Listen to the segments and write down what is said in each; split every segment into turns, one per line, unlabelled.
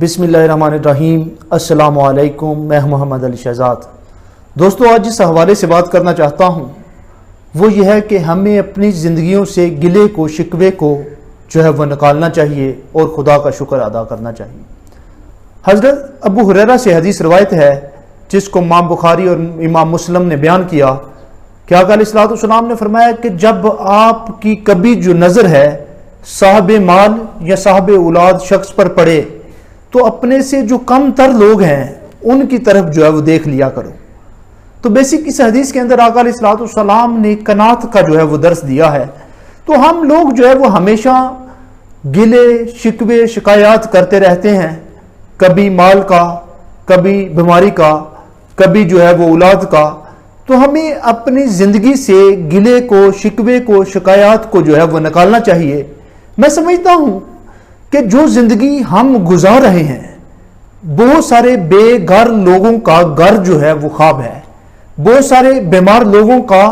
بسم اللہ الرحمن الرحیم۔ السلام علیکم، میں محمد علی شہزاد۔ دوستو، آج جس حوالے سے بات کرنا چاہتا ہوں وہ یہ ہے کہ ہمیں اپنی زندگیوں سے گلے کو شکوے کو جو ہے وہ نکالنا چاہیے اور خدا کا شکر ادا کرنا چاہیے۔ حضرت ابو ہریرہ سے حدیث روایت ہے جس کو امام بخاری اور امام مسلم نے بیان کیا کہ آقا علیہ الصلوۃ والسلام نے فرمایا کہ جب آپ کی کبھی جو نظر ہے صاحب مال یا صاحب اولاد شخص پر پڑے تو اپنے سے جو کم تر لوگ ہیں ان کی طرف جو ہے وہ دیکھ لیا کرو۔ تو بیسک اس حدیث کے اندر آقا علیہ الصلوۃ والسلام نے قناعت کا جو ہے وہ درس دیا ہے۔ تو ہم لوگ جو ہے وہ ہمیشہ گلے شکوے شکایات کرتے رہتے ہیں، کبھی مال کا، کبھی بیماری کا، کبھی جو ہے وہ اولاد کا۔ تو ہمیں اپنی زندگی سے گلے کو شکوے کو شکایات کو جو ہے وہ نکالنا چاہیے۔ میں سمجھتا ہوں کہ جو زندگی ہم گزار رہے ہیں، بہت سارے بے گھر لوگوں کا گھر جو ہے وہ خواب ہے، بہت سارے بیمار لوگوں کا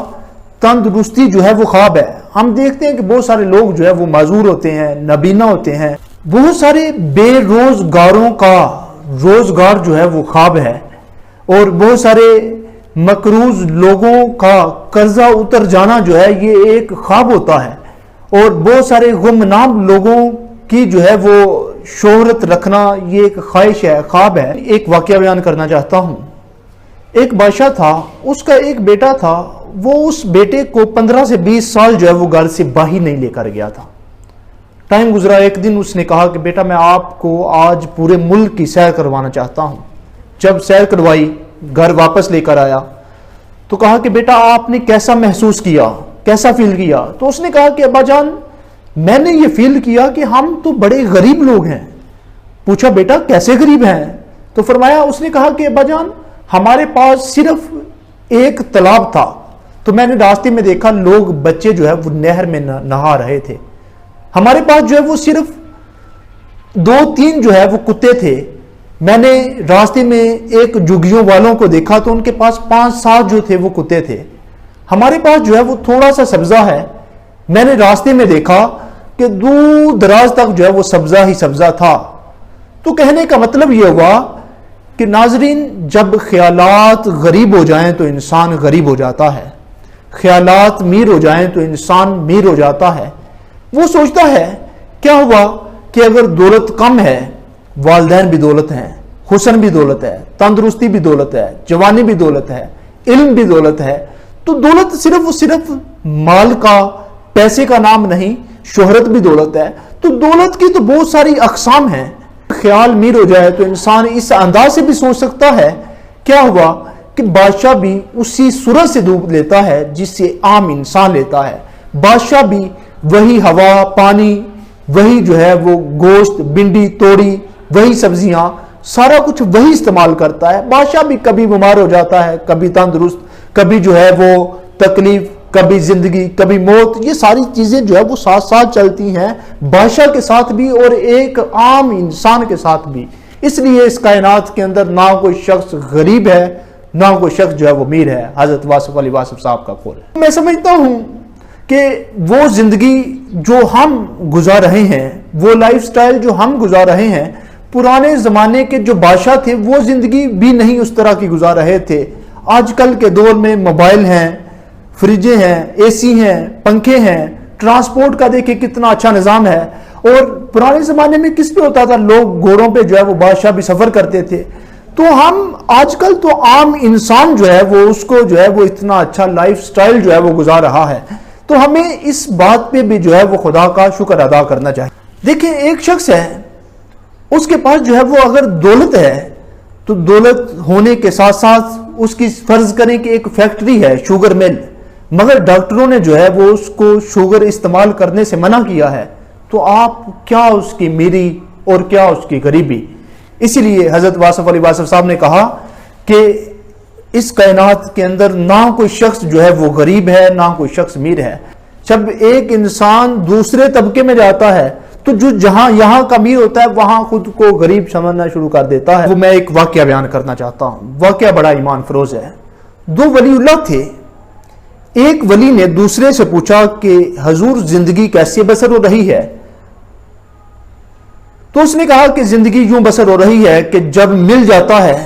تندرستی جو ہے وہ خواب ہے۔ ہم دیکھتے ہیں کہ بہت سارے لوگ جو ہے وہ معذور ہوتے ہیں، نابینا ہوتے ہیں، بہت سارے بے روزگاروں کا روزگار جو ہے وہ خواب ہے، اور بہت سارے مقروض لوگوں کا قرضہ اتر جانا جو ہے یہ ایک خواب ہوتا ہے، اور بہت سارے گمنام لوگوں کی جو ہے وہ شہرت رکھنا یہ ایک خواہش ہے، خواب ہے۔ ایک واقعہ بیان کرنا چاہتا ہوں۔ ایک بادشاہ تھا، اس کا ایک بیٹا تھا، وہ اس بیٹے کو 15 سے 20 سال جو ہے وہ گھر سے باہر نہیں لے کر گیا تھا۔ ٹائم گزرا، ایک دن اس نے کہا کہ بیٹا میں آپ کو آج پورے ملک کی سیر کروانا چاہتا ہوں۔ جب سیر کروائی، گھر واپس لے کر آیا تو کہا کہ بیٹا آپ نے کیسا محسوس کیا، کیسا فیل کیا؟ تو اس نے کہا کہ ابا جان میں نے یہ فیل کیا کہ ہم تو بڑے غریب لوگ ہیں۔ پوچھا بیٹا کیسے غریب ہیں؟ تو فرمایا، اس نے کہا کہ ابا جان ہمارے پاس صرف ایک تالاب تھا، تو میں نے راستے میں دیکھا لوگ بچے جو ہے وہ نہر میں نہا رہے تھے۔ ہمارے پاس جو ہے وہ صرف 2-3 جو ہے وہ کتے تھے۔ میں نے راستے میں ایک جھگیوں والوں کو دیکھا تو ان کے پاس 5-7 جو تھے وہ کتے تھے۔ ہمارے پاس جو ہے وہ تھوڑا سا سبزہ ہے۔ میں نے راستے میں دیکھا کہ دور دراز تک جو ہے وہ سبزہ ہی سبزہ تھا۔ تو کہنے کا مطلب یہ ہوا کہ ناظرین، جب خیالات غریب ہو جائیں تو انسان غریب ہو جاتا ہے، خیالات میر ہو جائیں تو انسان میر ہو جاتا ہے۔ وہ سوچتا ہے کیا ہوا کہ اگر دولت کم ہے، والدین بھی دولت ہیں، حسن بھی دولت ہے، تندرستی بھی دولت ہے، جوانی بھی دولت ہے، علم بھی دولت ہے، تو دولت صرف مال کا، پیسے کا نام نہیں، شہرت بھی دولت ہے۔ تو دولت کی تو بہت ساری اقسام ہیں۔ خیال میر ہو جائے تو انسان اس انداز سے بھی سوچ سکتا ہے کیا ہوا کہ بادشاہ بھی اسی صورت سے دودھ لیتا ہے جس سے عام انسان لیتا ہے۔ بادشاہ بھی وہی ہوا، پانی، وہی جو ہے وہ گوشت، بنڈی، توڑی، وہی سبزیاں، سارا کچھ وہی استعمال کرتا ہے۔ بادشاہ بھی کبھی بیمار ہو جاتا ہے، کبھی تندرست، کبھی جو ہے وہ تکلیف، کبھی زندگی، کبھی موت۔ یہ ساری چیزیں جو ہے وہ ساتھ ساتھ چلتی ہیں، بادشاہ کے ساتھ بھی اور ایک عام انسان کے ساتھ بھی۔ اس لیے اس کائنات کے اندر نہ کوئی شخص غریب ہے، نہ کوئی شخص جو ہے وہ امیر ہے۔ حضرت واصف علی واصف صاحب کا قول ہے۔ میں سمجھتا ہوں کہ وہ زندگی جو ہم گزار رہے ہیں، وہ لائف سٹائل جو ہم گزار رہے ہیں، پرانے زمانے کے جو بادشاہ تھے وہ زندگی بھی نہیں اس طرح کی گزار رہے تھے۔ آج کل کے دور میں موبائل ہیں، فریجیں ہیں، اے سی ہیں، پنکھے ہیں، ٹرانسپورٹ کا دیکھیں کتنا اچھا نظام ہے۔ اور پرانے زمانے میں کس پہ ہوتا تھا؟ لوگ گھوڑوں پہ جو ہے وہ بادشاہ بھی سفر کرتے تھے۔ تو ہم آج کل تو عام انسان جو ہے وہ اس کو جو ہے وہ اتنا اچھا لائف سٹائل جو ہے وہ گزار رہا ہے۔ تو ہمیں اس بات پہ بھی جو ہے وہ خدا کا شکر ادا کرنا چاہیے۔ دیکھیں ایک شخص ہے، اس کے پاس جو ہے وہ اگر دولت ہے تو دولت ہونے کے ساتھ ساتھ اس کی فرض کریں کہ ایک فیکٹری ہے، شوگر مل، مگر ڈاکٹروں نے جو ہے وہ اس کو شوگر استعمال کرنے سے منع کیا ہے۔ تو آپ کیا اس کی میری اور کیا اس کی غریبی۔ اسی لیے حضرت واصف علی واصف صاحب نے کہا کہ اس کائنات کے اندر نہ کوئی شخص جو ہے وہ غریب ہے، نہ کوئی شخص امیر ہے۔ جب ایک انسان دوسرے طبقے میں جاتا ہے تو جو جہاں یہاں کا امیر ہوتا ہے وہاں خود کو غریب سمجھنا شروع کر دیتا ہے۔ وہ میں ایک واقعہ بیان کرنا چاہتا ہوں، واقعہ بڑا ایمان فروز ہے۔ 2 ولی اللہ تھے۔ ایک ولی نے دوسرے سے پوچھا کہ حضور زندگی کیسے بسر ہو رہی ہے؟ تو اس نے کہا کہ زندگی یوں بسر ہو رہی ہے کہ جب مل جاتا ہے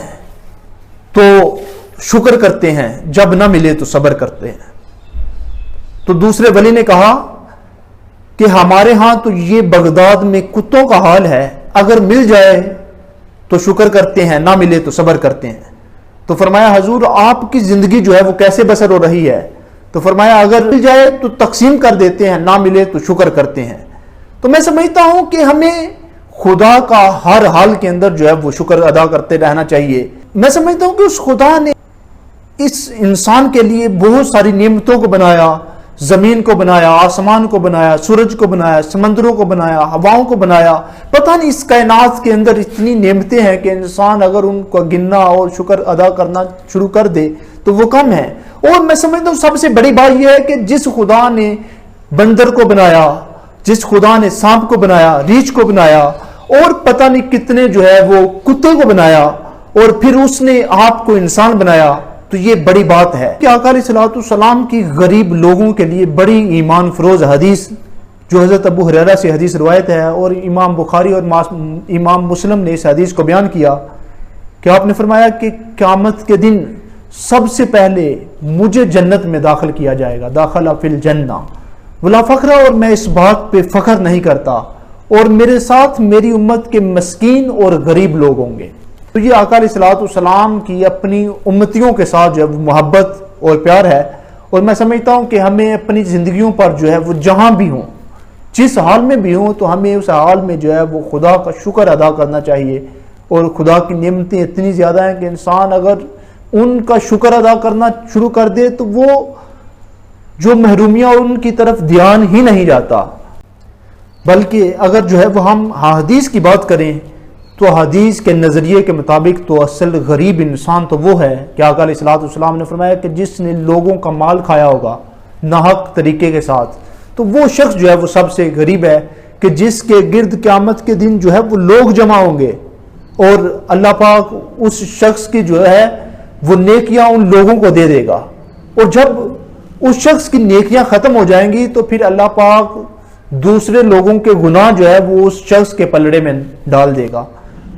تو شکر کرتے ہیں، جب نہ ملے تو صبر کرتے ہیں۔ تو دوسرے ولی نے کہا کہ ہمارے ہاں تو یہ بغداد میں کتوں کا حال ہے، اگر مل جائے تو شکر کرتے ہیں، نہ ملے تو صبر کرتے ہیں۔ تو فرمایا حضور آپ کی زندگی جو ہے وہ کیسے بسر ہو رہی ہے؟ تو فرمایا اگر مل جائے تو تقسیم کر دیتے ہیں، نہ ملے تو شکر کرتے ہیں۔ تو میں سمجھتا ہوں کہ ہمیں خدا کا ہر حال کے اندر جو ہے وہ شکر ادا کرتے رہنا چاہیے۔ میں سمجھتا ہوں کہ اس خدا نے اس انسان کے لیے بہت ساری نعمتوں کو بنایا، زمین کو بنایا، آسمان کو بنایا، سورج کو بنایا، سمندروں کو بنایا، ہواؤں کو بنایا۔ پتہ نہیں اس کائنات کے اندر اتنی نعمتیں ہیں کہ انسان اگر ان کو گننا اور شکر ادا کرنا شروع کر دے تو وہ کم ہے۔ اور میں سمجھتا ہوں سب سے بڑی بات یہ ہے کہ جس خدا نے بندر کو بنایا، جس خدا نے سانپ کو بنایا، ریچھ کو بنایا، اور پتہ نہیں کتنے جو ہے وہ کتے کو بنایا، اور پھر اس نے آپ کو انسان بنایا، تو یہ بڑی بات ہے کہ آقا علیہ الصلوۃ والسلام کی غریب لوگوں کے لیے بڑی ایمان فروز حدیث جو حضرت ابو ہریرہ سے حدیث روایت ہے، اور امام بخاری اور امام مسلم نے اس حدیث کو بیان کیا کہ آپ نے فرمایا کہ قیامت کے دن سب سے پہلے مجھے جنت میں داخل کیا جائے گا، داخل فی الجنہ ولا فخر، اور میں اس بات پہ فخر نہیں کرتا، اور میرے ساتھ میری امت کے مسکین اور غریب لوگ ہوں گے۔ تو یہ آقا علیہ الصلوۃ والسلام کی اپنی امتیوں کے ساتھ جو ہے وہ محبت اور پیار ہے، اور میں سمجھتا ہوں کہ ہمیں اپنی زندگیوں پر جو ہے وہ جہاں بھی ہوں، جس حال میں بھی ہوں، تو ہمیں اس حال میں جو ہے وہ خدا کا شکر ادا کرنا چاہیے۔ اور خدا کی نعمتیں اتنی زیادہ ہیں کہ انسان اگر ان کا شکر ادا کرنا شروع کر دے تو وہ جو محرومیاں ان کی طرف دھیان ہی نہیں جاتا۔ بلکہ اگر جو ہے وہ ہم حدیث کی بات کریں تو حدیث کے نظریے کے مطابق تو اصل غریب انسان تو وہ ہے کہ آقا علیہ الصلوۃ والسلام نے فرمایا کہ جس نے لوگوں کا مال کھایا ہوگا ناحق طریقے کے ساتھ، تو وہ شخص جو ہے وہ سب سے غریب ہے، کہ جس کے گرد قیامت کے دن جو ہے وہ لوگ جمع ہوں گے، اور اللہ پاک اس شخص کی جو ہے وہ نیکیاں ان لوگوں کو دے دے گا، اور جب اس شخص کی نیکیاں ختم ہو جائیں گی تو پھر اللہ پاک دوسرے لوگوں کے گناہ جو ہے وہ اس شخص کے پلڑے میں ڈال دے گا۔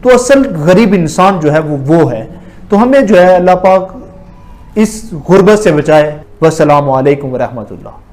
تو اصل غریب انسان جو ہے وہ ہے۔ تو ہمیں جو ہے اللہ پاک اس غربت سے بچائے۔ والسلام علیکم ورحمۃ اللہ۔